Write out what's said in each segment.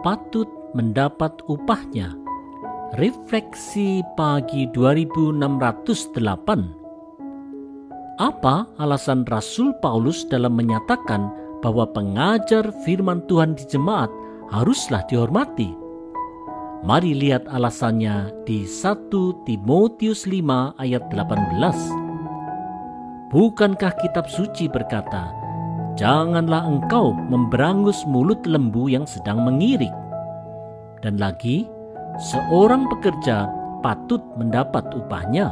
patut mendapat upahnya. Refleksi pagi 2608. Apa alasan Rasul Paulus dalam menyatakan bahwa pengajar firman Tuhan di jemaat haruslah dihormati? Mari lihat alasannya di 1 Timotius 5 ayat 18. Bukankah kitab suci berkata, "Janganlah engkau memberangus mulut lembu yang sedang mengirik." Dan lagi, seorang pekerja patut mendapat upahnya.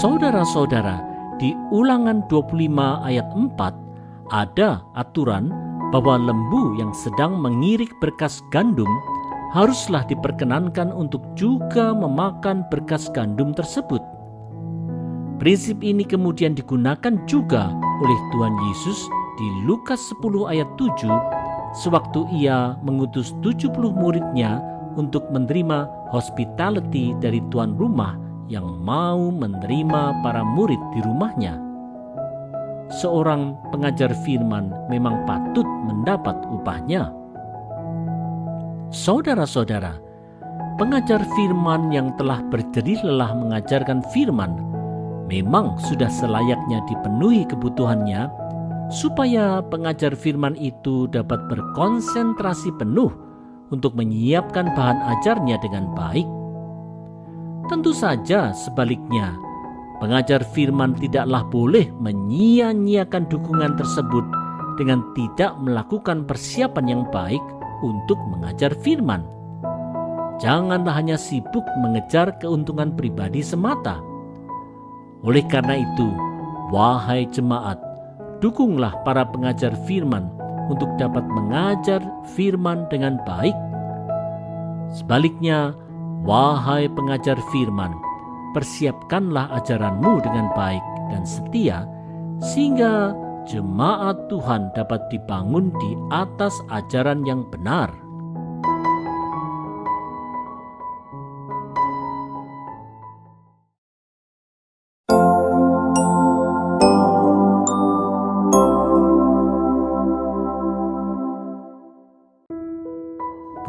Saudara-saudara, di Ulangan 25 ayat 4 ada aturan bahwa lembu yang sedang mengirik berkas gandum haruslah diperkenankan untuk juga memakan berkas gandum tersebut. Prinsip ini kemudian digunakan juga oleh Tuhan Yesus di Lukas 10 ayat 7 sewaktu ia mengutus 70 muridnya untuk menerima hospitality dari tuan rumah yang mau menerima para murid di rumahnya. Seorang pengajar firman memang patut mendapat upahnya. Saudara-saudara, pengajar firman yang telah berjerih lelah mengajarkan firman memang sudah selayaknya dipenuhi kebutuhannya supaya pengajar firman itu dapat berkonsentrasi penuh untuk menyiapkan bahan ajarnya dengan baik. Tentu saja sebaliknya, pengajar firman tidaklah boleh menyia-nyiakan dukungan tersebut dengan tidak melakukan persiapan yang baik untuk mengajar firman. Janganlah hanya sibuk mengejar keuntungan pribadi semata. Oleh karena itu, wahai jemaat, dukunglah para pengajar firman untuk dapat mengajar firman dengan baik. Sebaliknya, wahai pengajar firman, persiapkanlah ajaranmu dengan baik dan setia, sehingga jemaat Tuhan dapat dibangun di atas ajaran yang benar.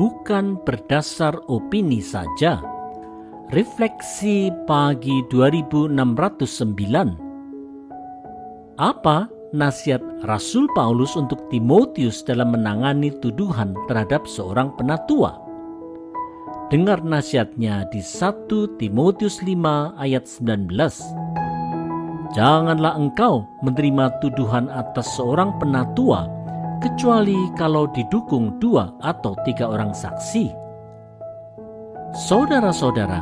Bukan berdasar opini saja. Refleksi pagi 2609. Apa nasihat Rasul Paulus untuk Timotius dalam menangani tuduhan terhadap seorang penatua? Dengar nasihatnya di 1 Timotius 5 ayat 19. Janganlah engkau menerima tuduhan atas seorang penatua kecuali kalau didukung 2 atau 3 orang saksi. Saudara-saudara,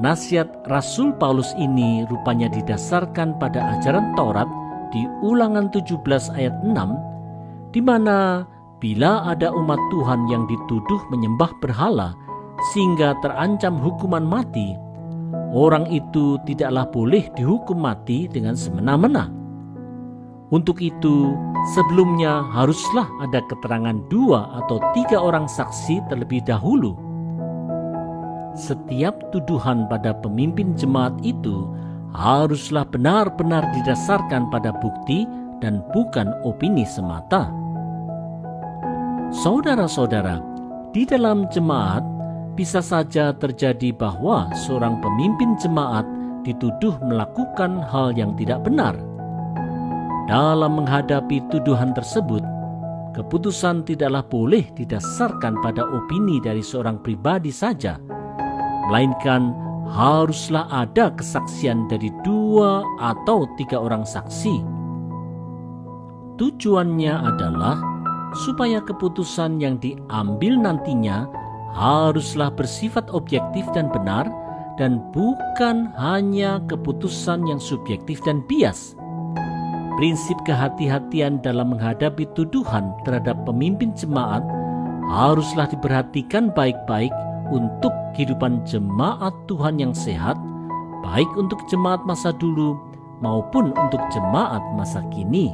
nasihat Rasul Paulus ini rupanya didasarkan pada ajaran Taurat di Ulangan 17 ayat 6, di mana bila ada umat Tuhan yang dituduh menyembah berhala sehingga terancam hukuman mati, orang itu tidaklah boleh dihukum mati dengan semena-mena. Untuk itu, sebelumnya haruslah ada keterangan 2 atau 3 orang saksi terlebih dahulu. Setiap tuduhan pada pemimpin jemaat itu haruslah benar-benar didasarkan pada bukti dan bukan opini semata. Saudara-saudara, di dalam jemaat bisa saja terjadi bahwa seorang pemimpin jemaat dituduh melakukan hal yang tidak benar. Dalam menghadapi tuduhan tersebut, keputusan tidaklah boleh didasarkan pada opini dari seorang pribadi saja, melainkan haruslah ada kesaksian dari 2 atau 3 orang saksi. Tujuannya adalah supaya keputusan yang diambil nantinya haruslah bersifat objektif dan benar, dan bukan hanya keputusan yang subjektif dan bias. Prinsip kehati-hatian dalam menghadapi tuduhan terhadap pemimpin jemaat haruslah diperhatikan baik-baik untuk kehidupan jemaat Tuhan yang sehat, baik untuk jemaat masa dulu maupun untuk jemaat masa kini.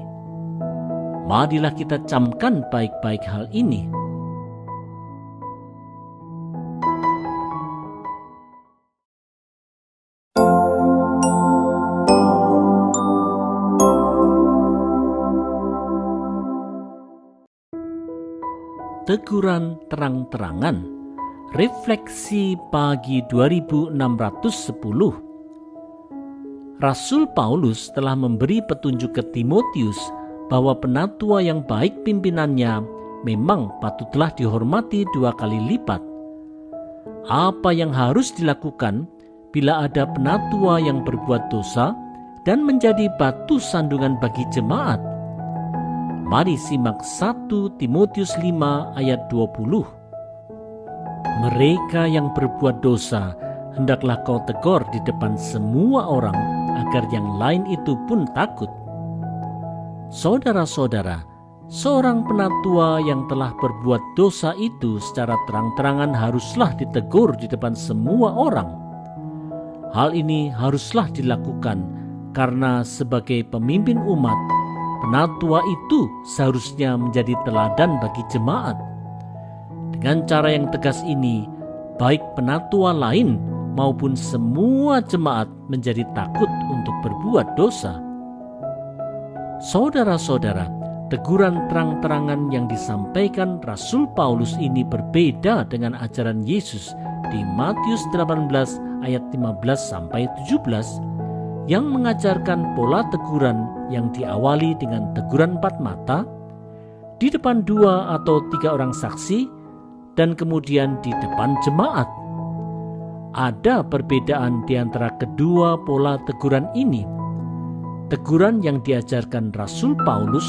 Marilah kita camkan baik-baik hal ini. Teguran terang-terangan. Refleksi pagi 2610. Rasul Paulus telah memberi petunjuk ke Timotius bahwa penatua yang baik pimpinannya memang patutlah dihormati 2 kali lipat. Apa yang harus dilakukan bila ada penatua yang berbuat dosa dan menjadi batu sandungan bagi jemaat? Mari simak 1 Timotius 5 ayat 20. Mereka yang berbuat dosa hendaklah kau tegur di depan semua orang, agar yang lain itu pun takut. Saudara-saudara, seorang penatua yang telah berbuat dosa itu secara terang-terangan haruslah ditegur di depan semua orang. Hal ini haruslah dilakukan karena sebagai pemimpin umat, penatua itu seharusnya menjadi teladan bagi jemaat. Dengan cara yang tegas ini, baik penatua lain maupun semua jemaat menjadi takut untuk berbuat dosa. Saudara-saudara, teguran terang-terangan yang disampaikan Rasul Paulus ini berbeda dengan ajaran Yesus di Matius 18 ayat 15-17 yang mengajarkan pola teguran yang diawali dengan teguran 4 mata, di depan 2 atau 3 orang saksi, dan kemudian di depan jemaat. Ada perbedaan di antara kedua pola teguran ini. Teguran yang diajarkan Rasul Paulus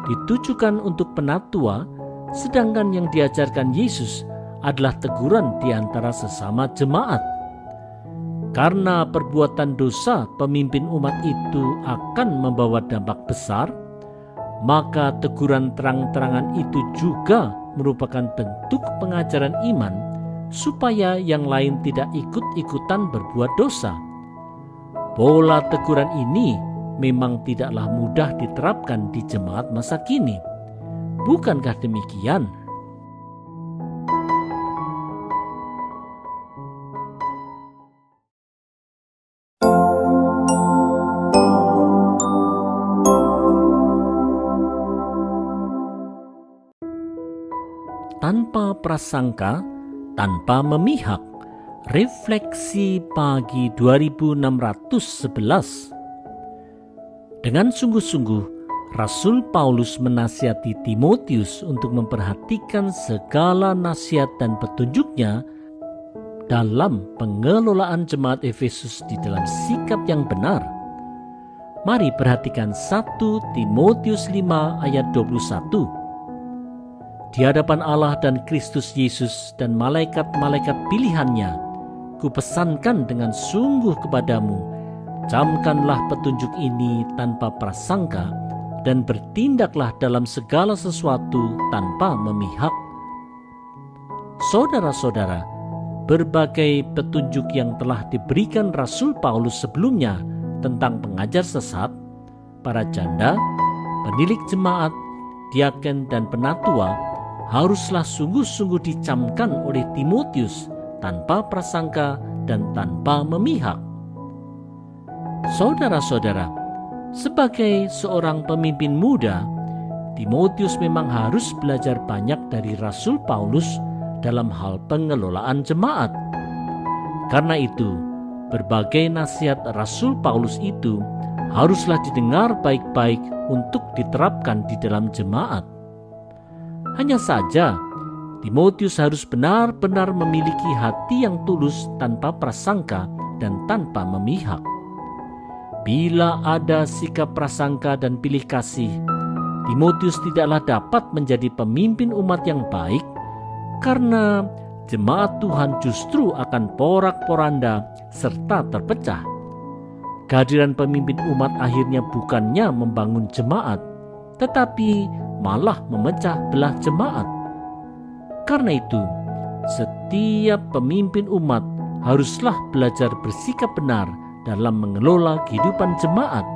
ditujukan untuk penatua, sedangkan yang diajarkan Yesus adalah teguran di antara sesama jemaat. Karena perbuatan dosa pemimpin umat itu akan membawa dampak besar, maka teguran terang-terangan itu juga merupakan bentuk pengajaran iman supaya yang lain tidak ikut-ikutan berbuat dosa. Pola teguran ini memang tidaklah mudah diterapkan di jemaat masa kini. Bukankah demikian? Tanpa prasangka, tanpa memihak. Refleksi pagi 2611. Dengan sungguh-sungguh, Rasul Paulus menasihati Timotius untuk memperhatikan segala nasihat dan petunjuknya dalam pengelolaan jemaat Efesus di dalam sikap yang benar. Mari perhatikan 1 Timotius 5 ayat 21. Di hadapan Allah dan Kristus Yesus dan malaikat-malaikat pilihannya, kupesankan dengan sungguh kepadamu, camkanlah petunjuk ini tanpa prasangka dan bertindaklah dalam segala sesuatu tanpa memihak. Saudara-saudara, berbagai petunjuk yang telah diberikan Rasul Paulus sebelumnya tentang pengajar sesat, para janda, penilik jemaat, diaken dan penatua haruslah sungguh-sungguh dicamkan oleh Timotius tanpa prasangka dan tanpa memihak. Saudara-saudara, sebagai seorang pemimpin muda, Timotius memang harus belajar banyak dari Rasul Paulus dalam hal pengelolaan jemaat. Karena itu, berbagai nasihat Rasul Paulus itu haruslah didengar baik-baik untuk diterapkan di dalam jemaat. Hanya saja, Timotius harus benar-benar memiliki hati yang tulus tanpa prasangka dan tanpa memihak. Bila ada sikap prasangka dan pilih kasih, Timotius tidaklah dapat menjadi pemimpin umat yang baik, karena jemaat Tuhan justru akan porak-poranda serta terpecah. Kehadiran pemimpin umat akhirnya bukannya membangun jemaat, tetapi malah memecah belah jemaat. Karena itu, setiap pemimpin umat haruslah belajar bersikap benar dalam mengelola kehidupan jemaat.